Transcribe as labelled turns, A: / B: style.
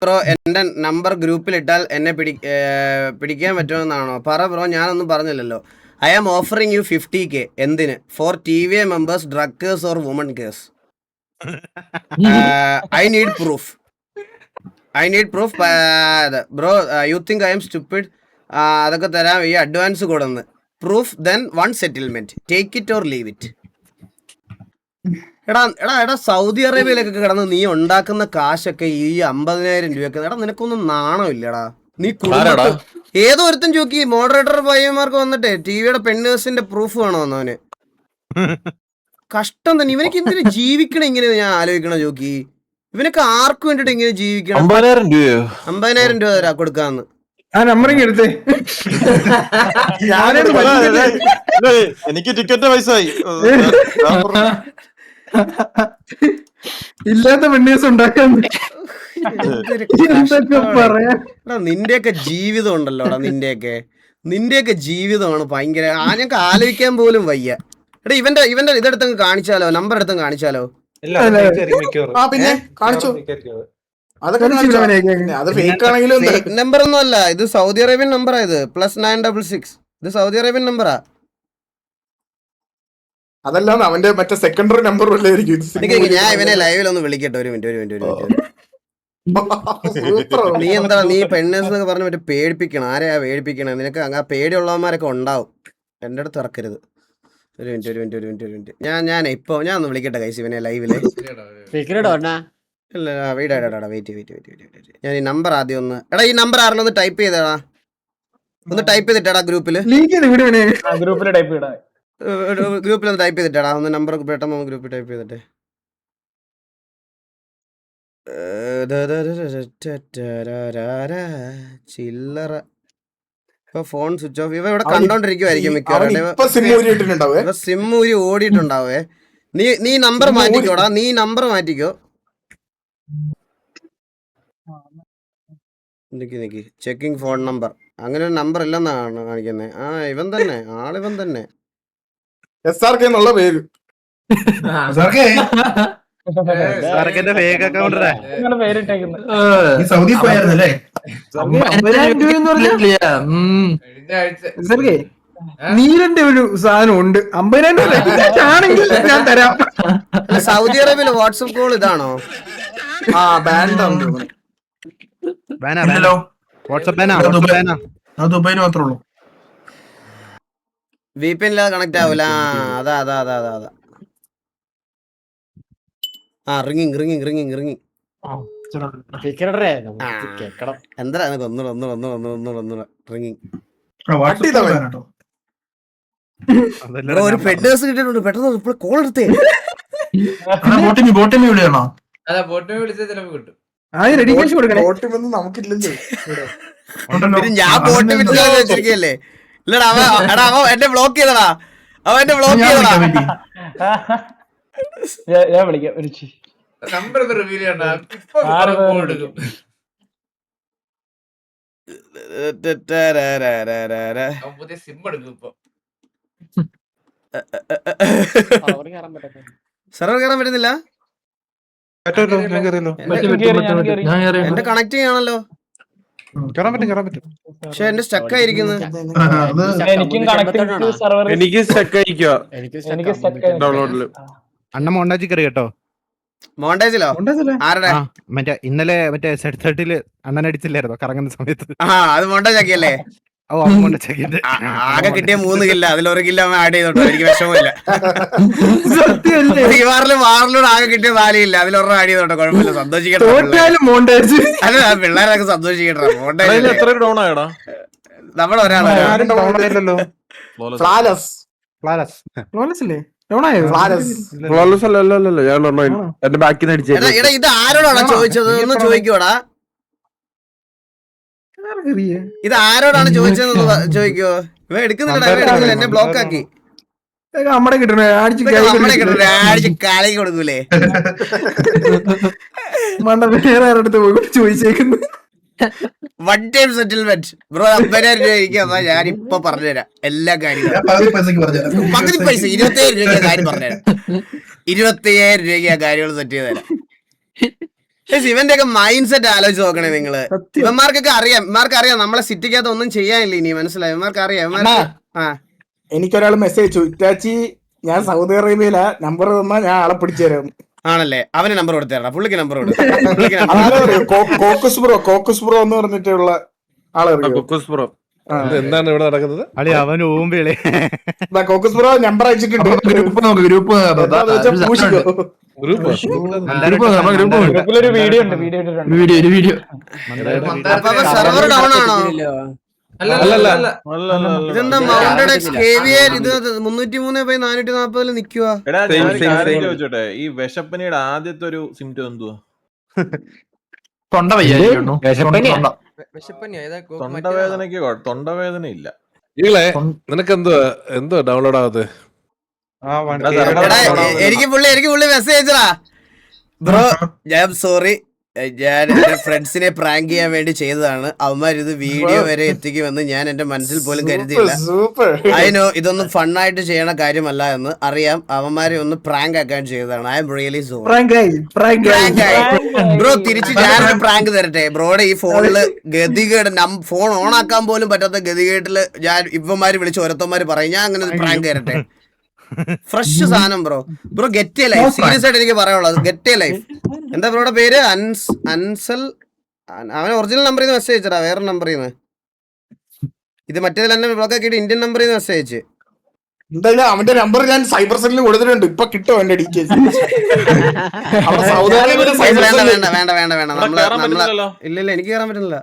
A: Bro എന്റെ number ഗ്രൂപ്പിൽ ഇട്ടാൽ എന്നെ പിടിക്കാൻ പറ്റുമെന്നാണോ? പറ ബ്രോ, ഞാനൊന്നും പറഞ്ഞില്ലല്ലോ. I am offering you 50K. എന്തിന്? For TVA members, drug case or woman case. I need proof. Bro you think I'm stupid? അതൊക്കെ തരാം, ഈ അഡ്വാൻസ് കൊടുന്ന്. Proof then one settlement. Take it or leave it. എടാ Saudi അറേബ്യയിലൊക്കെ കിടന്ന് നീ ഉണ്ടാക്കുന്ന കാശൊക്കെ ഈ 50,000 രൂപയൊക്കെ, എടാ നിനക്കൊന്നും നാണമില്ലടാ? നീ ഏതോ ഒരുത്തൻ ചോക്കി മോഡറേറ്റർ പയ്യന്മാർക്ക് വന്നിട്ടേ ടിവിയുടെ പെണ്ണേഴ്സിന്റെ പ്രൂഫ് വേണോന്ന് അവന്. കഷ്ടം തന്നെ. ഇവനക്ക് എന്തിനു ജീവിക്കണം ഇങ്ങനെ? ഞാൻ ആലോചിക്കണ ചോക്കി, ഇവനൊക്കെ ആർക്ക് വേണ്ടിട്ട് ഇങ്ങനെ ജീവിക്കണം? 50,000 രൂപ തരാ കൊടുക്കാന്ന്.
B: എനിക്ക് ടിക്കറ്റ് പൈസ
C: ഇല്ലാത്ത പെണ്ണേഴ്സ് ഉണ്ടാക്കാൻ
A: നിന്റെയൊക്കെ ജീവിതം ഉണ്ടല്ലോടാ, നിന്റെയൊക്കെ ജീവിതമാണ് ഭയങ്കര. ഞങ്ങൾക്ക് ആലോചിക്കാൻ പോലും വയ്യ. എടാ ഇവന്റെ ഇതെടുത്തങ്ങ് കാണിച്ചാലോ? നമ്പർ എടുത്തങ്ങ് കാണിച്ചാലോ?
D: പിന്നെ കാണിച്ചു.
A: നമ്പർ ഒന്നും അല്ല ഇത്, സൗദി അറേബ്യൻ നമ്പറാ ഇത്. +966. ഇത് സൗദി അറേബ്യൻ നമ്പറാ.
D: അതല്ലാന്ന് അവന്റെ മറ്റേ സെക്കൻഡറി നമ്പർ
A: ഞാൻ ഇവനെ ലൈവിൽ ഒന്ന് വിളിക്കട്ടെ. ഒരു മിനിറ്റ്. നീ എന്താ പെണ്ണേഴ്സ് എന്നൊക്കെ പറഞ്ഞ് മറ്റേ പേടിപ്പിക്കണം? ആരെയാ പേടിപ്പിക്കണേ? നിനക്ക് ആ പേടിയുള്ളവന്മാരൊക്കെ ഉണ്ടാവും. എന്റെ അടുത്ത് ഇറക്കരുത്. ഒരു മിനിറ്റ്. ഞാൻ ഒന്ന് വിളിക്കട്ടെ കൈസ് ഇവനെ ലൈവില്. ഇല്ല വെയിറ്റ്. ഞാൻ ഈ നമ്പർ ആദ്യം ഒന്ന്, എടാ ഈ നമ്പർ ആരെങ്കിലും ഒന്ന് ടൈപ്പ് ചെയ്തടാ. ഒന്ന് ടൈപ്പ് ചെയ്തിട്ടാ ഗ്രൂപ്പില് ഒന്ന് ടൈപ്പ് ചെയ്തിട്ടാ. ഒന്ന് നമ്പർ പെട്ടെന്ന് ഒന്ന് ഗ്രൂപ്പിൽ ടൈപ്പ് ചെയ്തിട്ടെ. ചില്ലറ. ഇപ്പൊ ഫോൺ സ്വിച്ച് ഓഫ്. ഇവ ഇവിടെ കണ്ടോണ്ടിരിക്കുവായിരിക്കും മിക്കവാറും. സിം ഊരി ഓടിയിട്ടുണ്ടാവേ. നീ നമ്പർ മാറ്റിക്കോടാ. നിക്ക് ചെക്കിംഗ് ഫോൺ നമ്പർ. അങ്ങനെ ഒരു നമ്പർ ഇല്ലെന്നാണ് കാണിക്കുന്നത്. ഇവൻ തന്നെ, ആളിവൻ തന്നെ.
D: SRK എന്നുള്ള പേര്.
C: സൗദി പോയായിരുന്നല്ലേ? നീലന്റെ ഒരു സാധനം ഉണ്ട്. 50,000 ആണെങ്കിൽ ഞാൻ തരാം.
A: സൗദി അറേബ്യയിലെ വാട്സപ്പ് കോൾ ഇതാണോ?
C: ദുബൈയിൽ മാത്രമേ ഉള്ളൂ.
A: VPN ഇല്ലാതെ കണക്ട് ആവൂല. അതാ. റിങ്ങിങ്. എന്താ ഒന്നുകൂടെ റിങ്ങിങ്. ഒരു പെഡേഴ്സ് കിട്ടിയിട്ടുണ്ട്. പെട്ടെന്ന് ഇപ്പോൾ കോൾ എടുത്തേ.
C: ബോട്ടിമി വിളിയാണോ?
D: നമുക്കില്ലല്ലോ.
A: ഞാൻ ബോട്ട് വെച്ചിരിക്കല്ലേ? ഇല്ലടാ അവൻ എന്നെ ബ്ലോക്ക് ചെയ്തടാ.
E: ഞാൻ വിളിക്കാം.
F: നമ്പർ റിവീൽ ചെയ്യണ്ട. പുതിയ സിം എടുക്കും ഇപ്പൊ.
A: സെർവർ കയറാൻ പറ്റുന്നില്ല. എന്റെ കണക്ട് ചെയ്യാണല്ലോ. പക്ഷെ എന്റെ സ്റ്റക്ക് ആയിരിക്കുന്നു.
B: എനിക്ക് സ്റ്റക്ക് ആയിരിക്കോ? ഡൗൺലോഡില്
G: അണ്ണ മോണ്ടാജി കയറി കേട്ടോ.
A: മോണ്ടേജിലോ? ആരുടെ?
G: മറ്റേ ഇന്നലെ മറ്റേ Z30 അണ്ണൻ അടിച്ചില്ലായിരുന്നോ കറങ്ങുന്ന സമയത്ത്?
A: അത് മോണ്ടേജ് ആക്കിയല്ലേ? ആകെ കിട്ടിയ 3 കില്ല, അതിലൊരു കില്ല ആഡ് ചെയ്തോട്ടോ. എനിക്ക് വിഷമമില്ല. വാറിലൂടെ ആകെ കിട്ടിയ 4 കില്ല, അതിലൊരെണ്ണം ആഡ് ചെയ്തോട്ടോ. കുഴപ്പമില്ല, സന്തോഷിക്കട്ടെ. അല്ല പിള്ളേരൊക്കെ സന്തോഷിക്കട്ടെ. മോണ്ടേജ് നമ്മളൊരാളോ
B: എന്റെ ബാക്കി
A: ഇത് ആരോടാണ് ചോദിച്ചത്? ഒന്ന് ചോദിക്കോടാ. ഇത് ആരോടാണ് ചോദിച്ചതെന്ന് ചോദിക്കോ? ഇവ എടുക്കുന്നില്ല, എന്നെ ബ്ലോക്ക് ആക്കി.
C: നമ്മടെ കിട്ടണേ
A: കാലയ്ക്ക് കൊടുക്കൂലേ?
C: വേറെ ആരുടെ പോയി ചോദിച്ചേക്കുന്നു.
A: One time settlement bro. 50,000 രൂപ ഇരിക്കാ. ഞാൻ ഇപ്പൊ പറഞ്ഞുതരാം എല്ലാ കാര്യങ്ങളും. പകുതി പൈസ 27,000 രൂപ കാര്യം പറഞ്ഞുതരാം. 27,000 രൂപയ്ക്ക് ആ കാര്യങ്ങൾ സെറ്റ് ചെയ്ത് തരാം. ഇവന്റെ ഒക്കെ മൈൻഡ് സെറ്റ് ആലോചിച്ച് നോക്കണേ നിങ്ങള്. ഇവന്മാർക്കൊക്കെ അറിയാം, ഇവന്മാർക്ക് നമ്മളെ സിറ്റിക്കകത്ത് ഒന്നും ചെയ്യാനില്ല ഇനി, മനസ്സിലായി? ഇവന്മാർക്ക് അറിയാം.
D: എനിക്കൊരാൾ മെസ്സേജ് അയച്ചു, ഇറ്റാച്ചി ഞാൻ സൗദി അറേബ്യയില, നമ്പർ തന്നാ ഞാൻ ആളെ പിടിച്ചു തരാം.
A: ആണല്ലേ? അവന് നമ്പർ കൊടുത്തേടാ, പുള്ളിക്ക് നമ്പർ
D: കോക്കസ് ബ്രോ എന്ന് പറഞ്ഞിട്ടുള്ള ആളറിയോ?
B: ബ്രോ എന്താണ് ഇവിടെ നടക്കുന്നത്?
G: അളി അവൻ ഊമ്പിളി.
D: കോക്കസ് ബ്രോ നമ്പർ അയച്ചിട്ടുണ്ട്.
C: ഗ്രൂപ്പ് നോക്ക്, ഗ്രൂപ്പ് വീഡിയോ
A: സെർവർ ഡൗൺ ആണോ? ഇതെന്താ മൗണ്ടഡ് KVR ഇത് 303/440 നിക്കുവാ.
E: ചോദിച്ചോട്ടെ, ഈ വിശപ്പനിയുടെ ആദ്യത്തെ ഒരു സിംറ്റം എന്തുവാ?
C: തൊണ്ട വയ്യായിരുന്നു.
E: തൊണ്ടവേദന ഇല്ല.
B: നിനക്ക് എന്തോ ഡൗൺലോഡ് ആവത്?
A: എനിക്ക് പുള്ളി മെസ്സേജ് അയച്ചടാ, ബ്രോ ഞാൻ സോറി, ഞാൻ എന്റെ ഫ്രണ്ട്സിനെ പ്രാങ്ക് ചെയ്യാൻ വേണ്ടി ചെയ്തതാണ്. അവന്മാർ ഇത് വീഡിയോ വരെ എത്തിക്കുമെന്ന് ഞാൻ എന്റെ മനസ്സിൽ പോലും കരുതിയില്ല. അതിനോ ഇതൊന്നും ഫണ്ണായിട്ട് ചെയ്യണ കാര്യമല്ല എന്ന് അറിയാം. അവന്മാരെ ഒന്ന് പ്രാങ്ക് ആക്കാൻ ചെയ്തതാണ്. I am really sorry bro. തിരിച്ച് ഞാനൊരു പ്രാങ്ക് തരട്ടെ ബ്രോയുടെ ഈ ഫോണില് ഗതികേട്, ഫോൺ ഓൺ ആക്കാൻ പോലും പറ്റാത്ത ഗതികേട്ടില് ഞാൻ ഇവന്മാര് വിളിച്ച് ഓരോരുത്തന്മാര് പറയും. ഞാൻ അങ്ങനെ ഒരു പ്രാങ്ക് തരട്ടെ. ഫ്രഷ് സാധനം bro get A life. Serious ആയിട്ട് എനിക്ക് പറയാനുള്ളത്, ഗെറ്റ് എ ലൈഫ്. എന്താ ബ്രോയുടെ പേര്? അൻസൽ. അവൻ ഒറിജിനൽ നമ്പറിൽ നിന്ന് മെസ്സേജ് അയച്ചടാ, വേറെ നമ്പറിൽ നിന്ന്. ഇത് മറ്റേതിൽ തന്നെ ബ്ലോക്ക് ആക്കിയിട്ട് ഇന്ത്യൻ നമ്പറിൽ നിന്ന് മെസ്സേജ് അയച്ച്.
D: എന്തായാലും അവന്റെ നമ്പർ ഞാൻ സൈബർ സെല്ലിൽ കൊടുത്തിട്ടുണ്ട്. ഇപ്പൊ കിട്ടും എന്റെ ഡീറ്റെയിൽസ്.
A: വേണ്ട ഇല്ല എനിക്ക് കയറാൻ പറ്റുന്നില്ല.